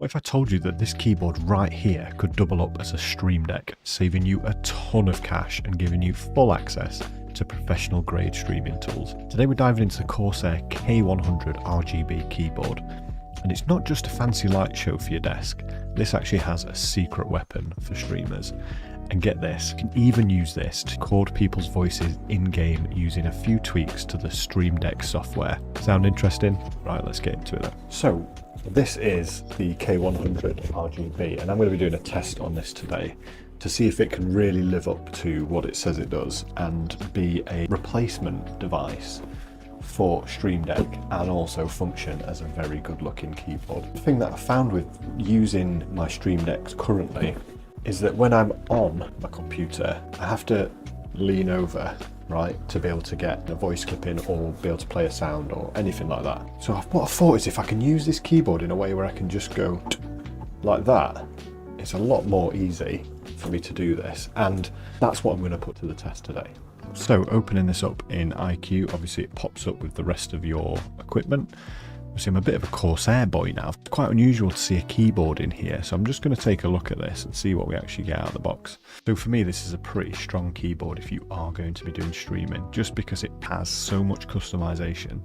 What if I told you that this keyboard right here could double up as a Stream Deck, saving you a ton of cash and giving you full access to professional grade streaming tools? Today we're diving into the Corsair K100 RGB keyboard. And it's not just a fancy light show for your desk, this actually has a secret weapon for streamers. And get this, you can even use this to record people's voices in-game using a few tweaks to the Stream Deck software. Sound interesting? Right, let's get into it then. So, this is the K100 RGB, and I'm going to be doing a test on this today to see if it can really live up to what it says it does and be a replacement device for Stream Deck and also function as a very good looking keyboard. The thing that I found with using my Stream Decks currently is that when I'm on my computer, I have to lean over, right, to be able to get a voice clip in or be able to play a sound or anything like that. So what I thought is if I can use this keyboard in a way where I can just go like that, it's a lot more easy for me to do this, and that's what I'm going to put to the test today. So opening this up in iCUE, obviously it pops up with the rest of your equipment. Obviously I'm a bit of a Corsair boy now. It's quite unusual to see a keyboard in here, so I'm just going to take a look at this and see what we actually get out of the box. So for me this is a pretty strong keyboard if you are going to be doing streaming, just because it has so much customization.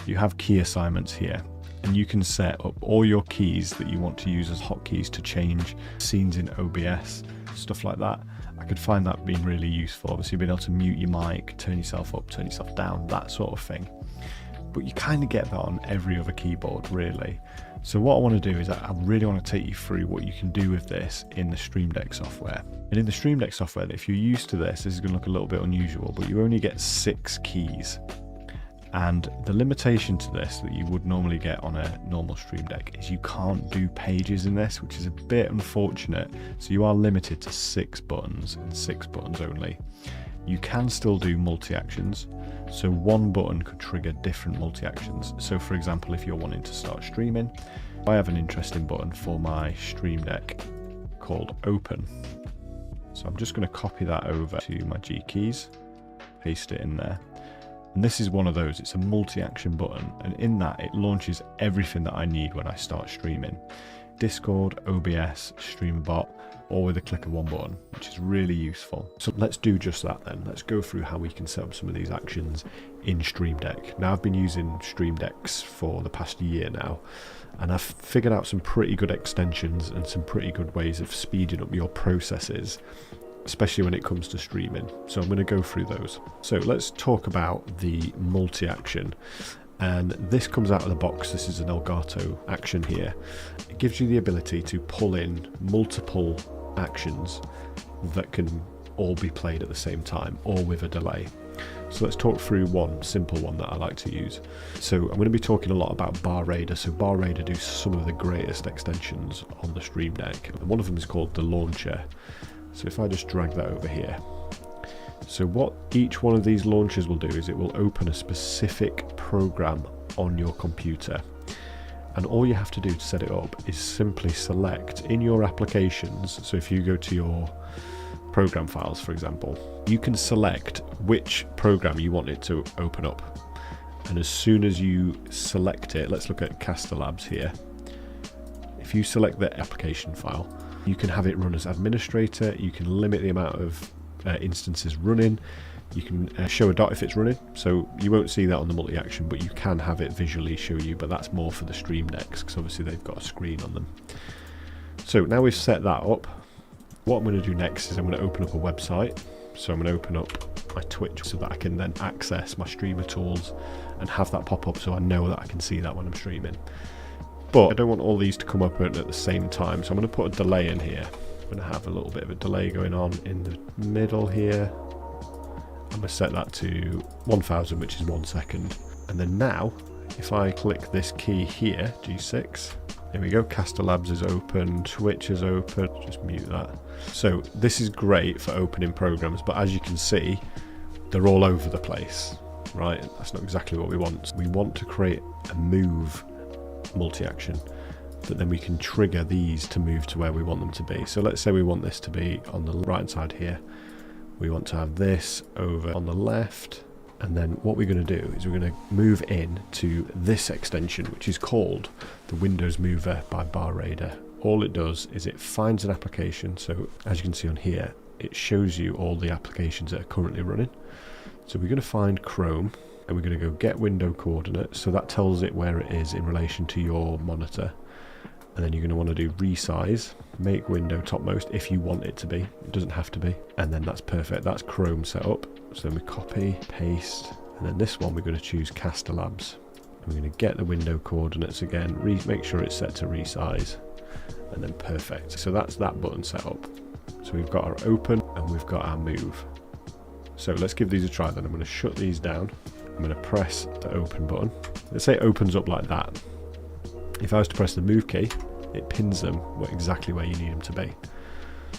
You have key assignments here, and you can set up all your keys that you want to use as hotkeys to change scenes in OBS, stuff like that. I could find that being really useful. Obviously being able to mute your mic, turn yourself up, turn yourself down, that sort of thing. But you kind of get that on every other keyboard really. So what I want to do is I really want to take you through what you can do with this in the Stream Deck software. And in the Stream Deck software, if you're used to this is going to look a little bit unusual, but you only get 6 keys. And the limitation to this that you would normally get on a normal Stream Deck is you can't do pages in this, which is a bit unfortunate. So you are limited to 6 buttons and 6 buttons only. You can still do multi-actions. So one button could trigger different multi-actions. So for example, if you're wanting to start streaming, I have an interesting button for my Stream Deck called Open. So I'm just going to copy that over to my G keys, paste it in there. And this is one of those, it's a multi-action button, and in that it launches everything that I need when I start streaming. Discord, OBS, StreamBot, all with a click of one button, which is really useful. So let's do just that then. Let's go through how we can set up some of these actions in Stream Deck. Now I've been using Stream Decks for the past year now, and I've figured out some pretty good extensions and some pretty good ways of speeding up your processes, especially when it comes to streaming. So I'm going to go through those. So let's talk about the multi-action. And this comes out of the box. This is an Elgato action here. It gives you the ability to pull in multiple actions that can all be played at the same time or with a delay. So let's talk through one simple one that I like to use. So I'm going to be talking a lot about Bar Raider. So Bar Raider do some of the greatest extensions on the Stream Deck. And one of them is called the Launcher. So if I just drag that over here. So what each one of these launchers will do is it will open a specific program on your computer. And all you have to do to set it up is simply select in your applications. So if you go to your program files, for example, you can select which program you want it to open up. And as soon as you select it, let's look at Caster Labs here. If you select the application file, you can have it run as administrator. You can limit the amount of instances running. You can show a dot if it's running, so you won't see that on the multi-action, but you can have it visually show you, but that's more for the Stream Decks because obviously they've got a screen on them. So now we've set that up, what I'm going to do next is I'm going to open up a website. So I'm going to open up my Twitch so that I can then access my streamer tools and have that pop up so I know that I can see that when I'm streaming. But I don't want all these to come up at the same time, so I'm going to put a delay in here. I'm going to have a little bit of a delay going on in the middle here. I'm going to set that to 1000, which is 1 second. And then now, if I click this key here, G6, there we go, Caster Labs is open, Twitch is open, just mute that. So this is great for opening programs, but as you can see, they're all over the place, right? That's not exactly what we want. We want to create a move multi-action that then we can trigger these to move to where we want them to be. So let's say we want this to be on the right hand side here. We want to have this over on the left And then what we're going to do is we're going to move in to this extension, which is called the Windows Mover by BarRaider. All it does is it finds an application. So as you can see on here, it shows you all the applications that are currently running. So we're going to find Chrome and we're going to go get window coordinates. So that tells it where it is in relation to your monitor. And then you're going to want to do resize, make window topmost if you want it to be. It doesn't have to be. And then that's perfect. That's Chrome set up. So then we copy, paste, and then this one we're going to choose Caster Labs. And we're going to get the window coordinates again, make sure it's set to resize, and then perfect. So that's that button set up. So we've got our open and we've got our move. So let's give these a try then. I'm going to shut these down. I'm going to press the open button. Let's say it opens up like that. If I was to press the move key, it pins them exactly where you need them to be.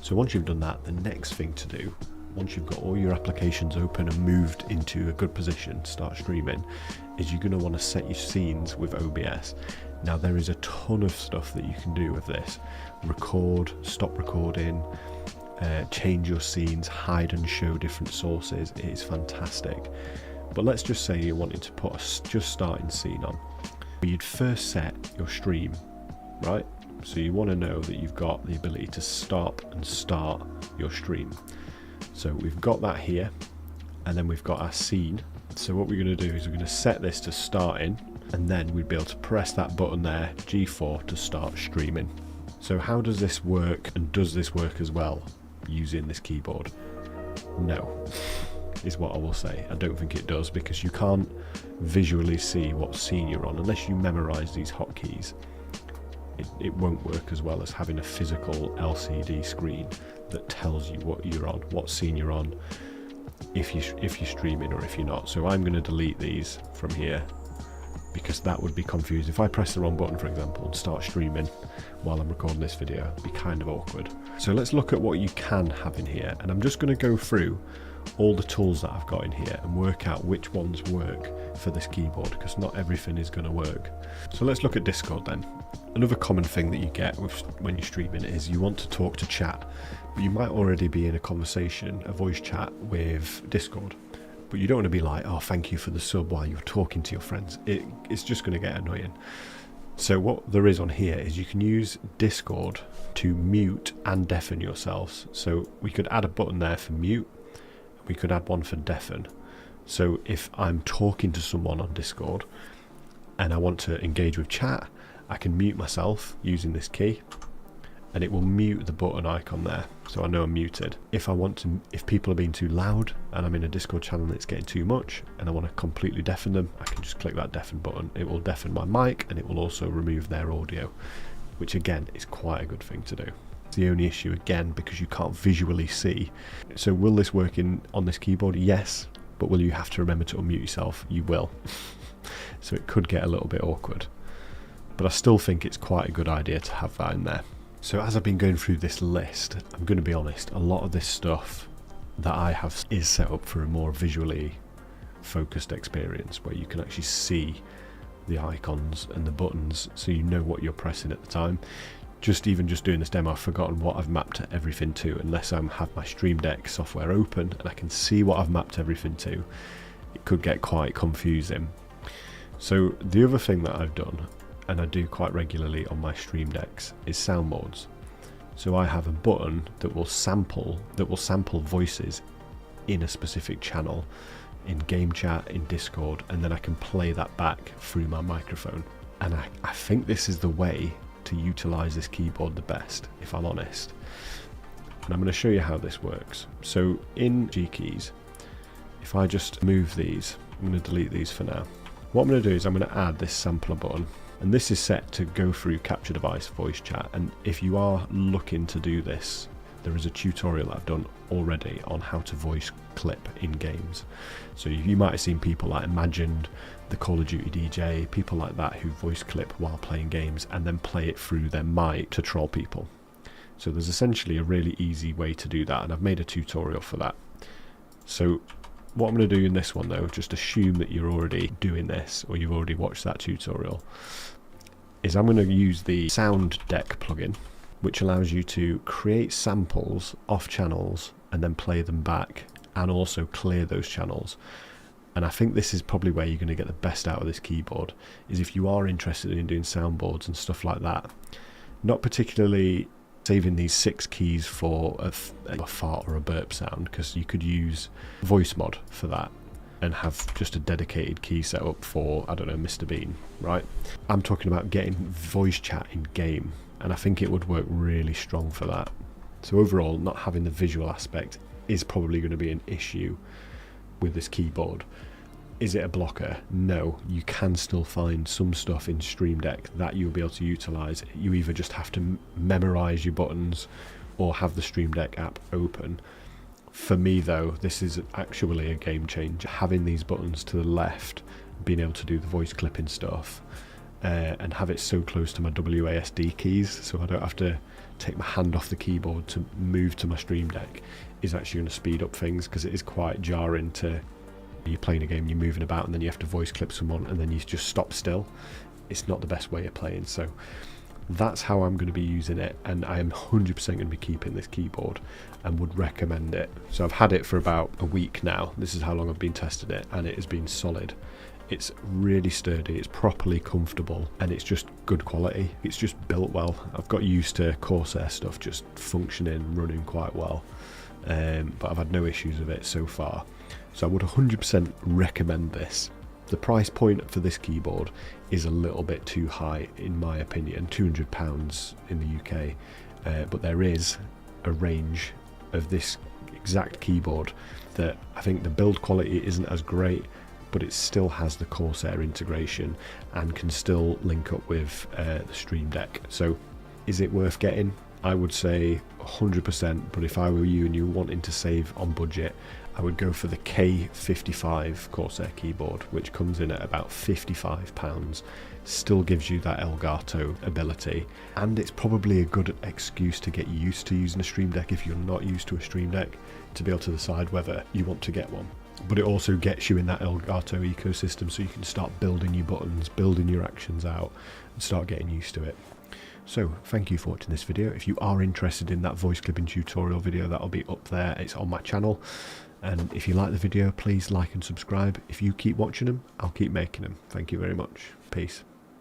So once you've done that, the next thing to do, once you've got all your applications open and moved into a good position to start streaming, is you're going to want to set your scenes with OBS. Now there is a ton of stuff that you can do with this. Record, stop recording, change your scenes, hide and show different sources. It is fantastic. But let's just say you're wanting to put a just starting scene on. You'd first set your stream, right? So you want to know that you've got the ability to stop and start your stream. So we've got that here, and then we've got our scene. So what we're going to do is we're going to set this to starting, and then we'd be able to press that button there, G4, to start streaming. So how does this work, and does this work as well using this keyboard? No, is what I will say. I don't think it does, because you can't visually see what scene you're on unless you memorize these hotkeys. It won't work as well as having a physical LCD screen that tells you what you're on, what scene you're on, if you're streaming or if you're not. So I'm going to delete these from here, because that would be confusing. If I press the wrong button, for example, and start streaming while I'm recording this video, it'd be kind of awkward. So let's look at what you can have in here, and I'm just going to go through all the tools that I've got in here and work out which ones work for this keyboard, because not everything is going to work. So let's look at Discord then. Another common thing that you get when you're streaming is you want to talk to chat, but you might already be in a conversation, a voice chat with Discord, but you don't want to be like, oh, thank you for the sub while you're talking to your friends. It's just going to get annoying. So what there is on here is you can use Discord to mute and deafen yourselves. So we could add a button there for mute. We could add one for deafen. So if I'm talking to someone on Discord and I want to engage with chat, I can mute myself using this key, and it will mute the button icon there, so I know I'm muted. If people are being too loud and I'm in a Discord channel and it's getting too much and I want to completely deafen them, I can just click that deafen button. It will deafen my mic, and it will also remove their audio, which again is quite a good thing to do. It's the only issue, again, because you can't visually see. So will this work on this keyboard? Yes, but will you have to remember to unmute yourself? You will. So it could get a little bit awkward, but I still think it's quite a good idea to have that in there. So as I've been going through this list, I'm going to be honest, a lot of this stuff that I have is set up for a more visually focused experience, where you can actually see the icons and the buttons, so you know what you're pressing at the time. Even just doing this demo, I've forgotten what I've mapped everything to, unless I have my Stream Deck software open and I can see what I've mapped everything to. It could get quite confusing. So the other thing that I've done, and I do quite regularly on my Stream Decks, is sound modes. So I have a button that will sample voices in a specific channel, in game chat, in Discord, and then I can play that back through my microphone. And I think this is the way to utilize this keyboard the best, if I'm honest. And I'm going to show you how this works. So in G keys, if I just move these, I'm going to delete these for now. What I'm going to do is I'm going to add this sampler button, and this is set to go through capture device voice chat. And if you are looking to do this, there is a tutorial that I've done already on how to voice clip in games. So you might have seen people like Imagined, the Call of Duty DJ, people like that who voice clip while playing games and then play it through their mic to troll people. So there's essentially a really easy way to do that, and I've made a tutorial for that. So what I'm going to do in this one though, just assume that you're already doing this or you've already watched that tutorial, is I'm going to use the Sound Deck plugin, which allows you to create samples off channels and then play them back, and also clear those channels. And I think this is probably where you're going to get the best out of this keyboard, is if you are interested in doing soundboards and stuff like that. Not particularly saving these 6 keys for a fart or a burp sound, because you could use voice mod for that and have just a dedicated key set up for, I don't know, Mr. Bean, right? I'm talking about getting voice chat in game, and I think it would work really strong for that. So overall, not having the visual aspect is probably going to be an issue with this keyboard. Is it a blocker? No, you can still find some stuff in Stream Deck that you'll be able to utilize. You either just have to memorize your buttons or have the Stream Deck app open. For me though, this is actually a game changer. Having these buttons to the left, being able to do the voice clipping stuff, and have it so close to my WASD keys, so I don't have to take my hand off the keyboard to move to my Stream Deck, is actually going to speed up things, because it is quite jarring to, you're playing a game, you're moving about, and then you have to voice clip someone and then you just stop still. It's not the best way of playing. So that's how I'm going to be using it, and I am 100% going to be keeping this keyboard and would recommend it. So I've had it for about a week now. This is how long I've been testing it, and it has been solid. It's really sturdy, it's properly comfortable, and it's just good quality. It's just built well. I've got used to Corsair stuff just functioning, running quite well, but I've had no issues with it so far. So I would 100% recommend this. The price point for this keyboard is a little bit too high in my opinion, £200 in the UK, but there is a range of this exact keyboard that I think the build quality isn't as great, but it still has the Corsair integration and can still link up with the Stream Deck. So is it worth getting? I would say 100%, but if I were you and you were wanting to save on budget, I would go for the K55 Corsair keyboard, which comes in at about £55. Still gives you that Elgato ability, and it's probably a good excuse to get used to using a Stream Deck if you're not used to a Stream Deck, to be able to decide whether you want to get one. But it also gets you in that Elgato ecosystem, so you can start building your buttons, building your actions out, and start getting used to it. So thank you for watching this video. If you are interested in that voice clipping tutorial video, that'll be up there. It's on my channel. And if you like the video, please like and subscribe. If you keep watching them, I'll keep making them. Thank you very much. Peace.